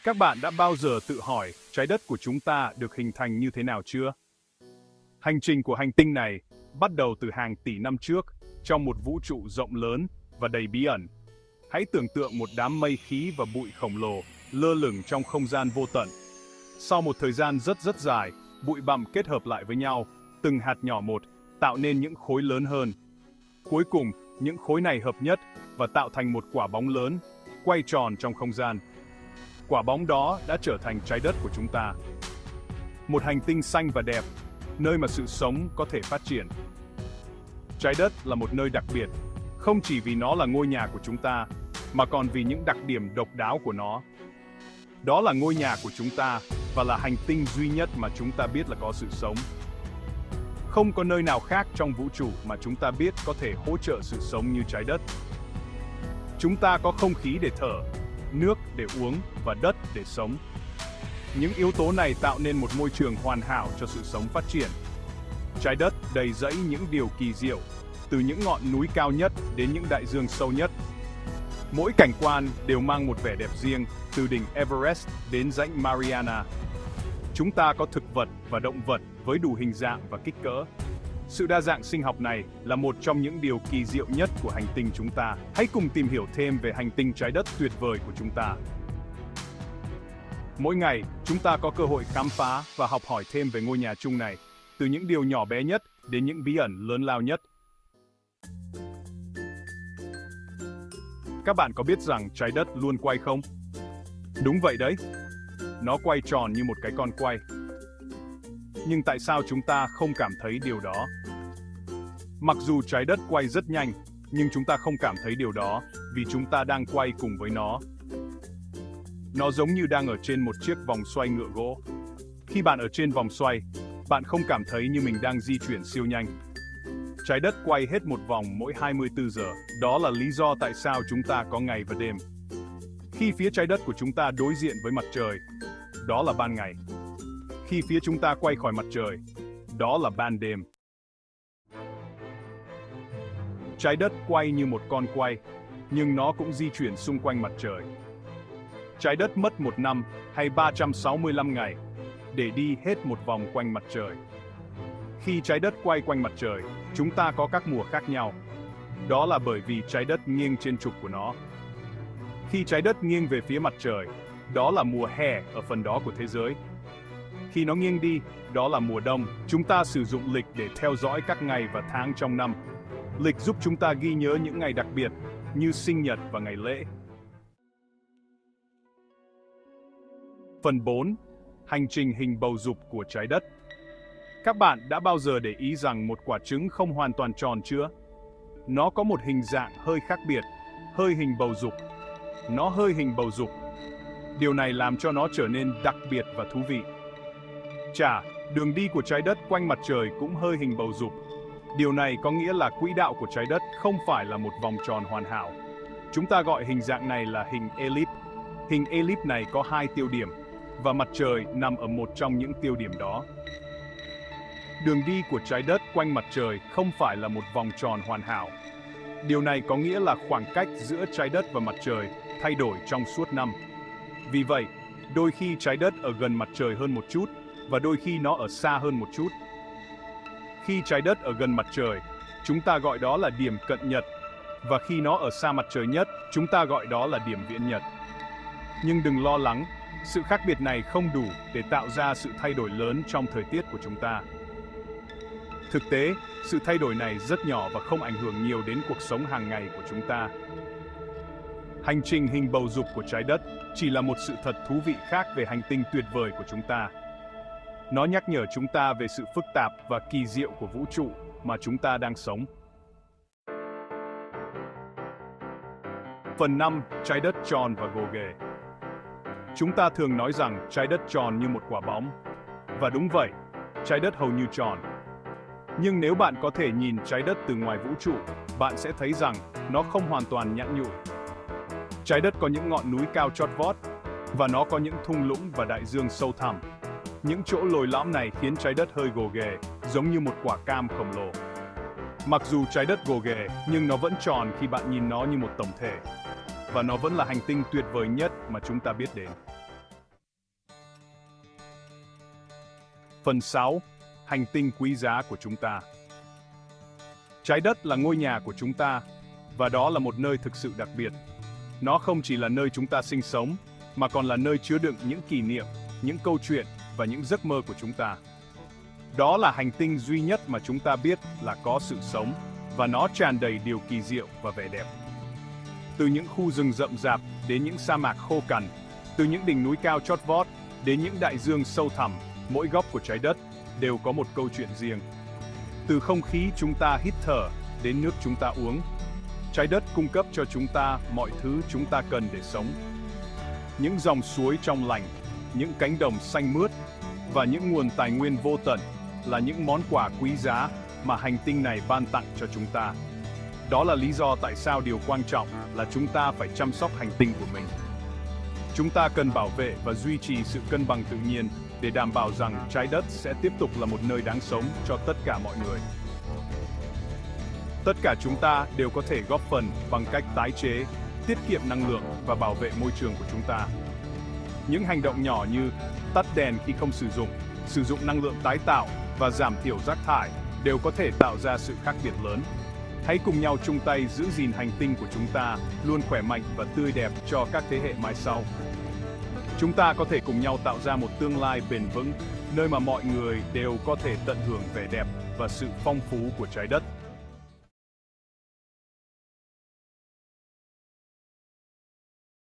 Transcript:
Các bạn đã bao giờ tự hỏi trái đất của chúng ta được hình thành như thế nào chưa? Hành trình của hành tinh này bắt đầu từ hàng tỷ năm trước, trong một vũ trụ rộng lớn và đầy bí ẩn. Hãy tưởng tượng một đám mây khí và bụi khổng lồ lơ lửng trong không gian vô tận. Sau một thời gian rất dài, bụi bặm kết hợp lại với nhau, từng hạt nhỏ một, tạo nên những khối lớn hơn. Cuối cùng, những khối này hợp nhất và tạo thành một quả bóng lớn, quay tròn trong không gian. Quả bóng đó đã trở thành trái đất của chúng ta. Một hành tinh xanh và đẹp, nơi mà sự sống có thể phát triển. Trái đất là một nơi đặc biệt, không chỉ vì nó là ngôi nhà của chúng ta, mà còn vì những đặc điểm độc đáo của nó. Đó là ngôi nhà của chúng ta và là hành tinh duy nhất mà chúng ta biết là có sự sống. Không có nơi nào khác trong vũ trụ mà chúng ta biết có thể hỗ trợ sự sống như trái đất. Chúng ta có không khí để thở, nước để uống và đất để sống. Những yếu tố này tạo nên một môi trường hoàn hảo cho sự sống phát triển. Trái đất đầy rẫy những điều kỳ diệu, từ những ngọn núi cao nhất đến những đại dương sâu nhất. Mỗi cảnh quan đều mang một vẻ đẹp riêng, từ đỉnh Everest đến rãnh Mariana. Chúng ta có thực vật và động vật với đủ hình dạng và kích cỡ. Sự đa dạng sinh học này là một trong những điều kỳ diệu nhất của hành tinh chúng ta. Hãy cùng tìm hiểu thêm về hành tinh trái đất tuyệt vời của chúng ta. Mỗi ngày, chúng ta có cơ hội khám phá và học hỏi thêm về ngôi nhà chung này, từ những điều nhỏ bé nhất đến những bí ẩn lớn lao nhất. Các bạn có biết rằng trái đất luôn quay không? Đúng vậy đấy. Nó quay tròn như một cái con quay. Nhưng tại sao chúng ta không cảm thấy điều đó? Mặc dù trái đất quay rất nhanh, nhưng chúng ta không cảm thấy điều đó vì chúng ta đang quay cùng với nó. Nó giống như đang ở trên một chiếc vòng xoay ngựa gỗ. Khi bạn ở trên vòng xoay, bạn không cảm thấy như mình đang di chuyển siêu nhanh. Trái đất quay hết một vòng mỗi 24 giờ. Đó là lý do tại sao chúng ta có ngày và đêm. Khi phía trái đất của chúng ta đối diện với mặt trời, đó là ban ngày. Khi phía chúng ta quay khỏi mặt trời, đó là ban đêm. Trái đất quay như một con quay, nhưng nó cũng di chuyển xung quanh mặt trời. Trái đất mất 1 năm hay 365 ngày để đi hết một vòng quanh mặt trời. Khi trái đất quay quanh mặt trời, chúng ta có các mùa khác nhau. Đó là bởi vì trái đất nghiêng trên trục của nó. Khi trái đất nghiêng về phía mặt trời, đó là mùa hè ở phần đó của thế giới. Khi nó nghiêng đi, đó là mùa đông. Chúng ta sử dụng lịch để theo dõi các ngày và tháng trong năm. Lịch giúp chúng ta ghi nhớ những ngày đặc biệt, như sinh nhật và ngày lễ. Phần 4. Hành trình hình bầu dục của trái đất. Các bạn đã bao giờ để ý rằng một quả trứng không hoàn toàn tròn chưa? Nó có một hình dạng hơi khác biệt, hơi hình bầu dục. Nó hơi hình bầu dục. Điều này làm cho nó trở nên đặc biệt và thú vị. Đường đi của trái đất quanh mặt trời cũng hơi hình bầu dục. Điều này có nghĩa là quỹ đạo của trái đất không phải là một vòng tròn hoàn hảo. Chúng ta gọi hình dạng này là hình ellip. Hình ellip này có 2 tiêu điểm, và mặt trời nằm ở một trong những tiêu điểm đó. Đường đi của trái đất quanh mặt trời không phải là một vòng tròn hoàn hảo. Điều này có nghĩa là khoảng cách giữa trái đất và mặt trời thay đổi trong suốt năm. Vì vậy, đôi khi trái đất ở gần mặt trời hơn một chút, và đôi khi nó ở xa hơn một chút. Khi trái đất ở gần mặt trời, chúng ta gọi đó là điểm cận nhật, và khi nó ở xa mặt trời nhất, chúng ta gọi đó là điểm viễn nhật. Nhưng đừng lo lắng, sự khác biệt này không đủ để tạo ra sự thay đổi lớn trong thời tiết của chúng ta. Thực tế, sự thay đổi này rất nhỏ và không ảnh hưởng nhiều đến cuộc sống hàng ngày của chúng ta. Hành trình hình bầu dục của trái đất chỉ là một sự thật thú vị khác về hành tinh tuyệt vời của chúng ta. Nó nhắc nhở chúng ta về sự phức tạp và kỳ diệu của vũ trụ mà chúng ta đang sống. Phần 5. Trái đất tròn và gồ ghề. Chúng ta thường nói rằng trái đất tròn như một quả bóng. Và đúng vậy, trái đất hầu như tròn. Nhưng nếu bạn có thể nhìn trái đất từ ngoài vũ trụ, bạn sẽ thấy rằng nó không hoàn toàn nhẵn nhụi. Trái đất có những ngọn núi cao chót vót, và nó có những thung lũng và đại dương sâu thẳm. Những chỗ lồi lõm này khiến trái đất hơi gồ ghề, giống như một quả cam khổng lồ. Mặc dù trái đất gồ ghề, nhưng nó vẫn tròn khi bạn nhìn nó như một tổng thể. Và nó vẫn là hành tinh tuyệt vời nhất mà chúng ta biết đến. Phần 6. Hành tinh quý giá của chúng ta. Trái đất là ngôi nhà của chúng ta, và đó là một nơi thực sự đặc biệt. Nó không chỉ là nơi chúng ta sinh sống, mà còn là nơi chứa đựng những kỷ niệm, những câu chuyện và những giấc mơ của chúng ta. Đó là hành tinh duy nhất mà chúng ta biết là có sự sống, và nó tràn đầy điều kỳ diệu và vẻ đẹp. Từ những khu rừng rậm rạp đến những sa mạc khô cằn, từ những đỉnh núi cao chót vót đến những đại dương sâu thẳm, mỗi góc của trái đất đều có một câu chuyện riêng. Từ không khí chúng ta hít thở đến nước chúng ta uống, trái đất cung cấp cho chúng ta mọi thứ chúng ta cần để sống. Những dòng suối trong lành, những cánh đồng xanh mướt và những nguồn tài nguyên vô tận là những món quà quý giá mà hành tinh này ban tặng cho chúng ta. Đó là lý do tại sao điều quan trọng là chúng ta phải chăm sóc hành tinh của mình. Chúng ta cần bảo vệ và duy trì sự cân bằng tự nhiên để đảm bảo rằng trái đất sẽ tiếp tục là một nơi đáng sống cho tất cả mọi người. Tất cả chúng ta đều có thể góp phần bằng cách tái chế, tiết kiệm năng lượng và bảo vệ môi trường của chúng ta. Những hành động nhỏ như tắt đèn khi không sử dụng năng lượng tái tạo và giảm thiểu rác thải đều có thể tạo ra sự khác biệt lớn. Hãy cùng nhau chung tay giữ gìn hành tinh của chúng ta luôn khỏe mạnh và tươi đẹp cho các thế hệ mai sau. Chúng ta có thể cùng nhau tạo ra một tương lai bền vững, nơi mà mọi người đều có thể tận hưởng vẻ đẹp và sự phong phú của trái đất.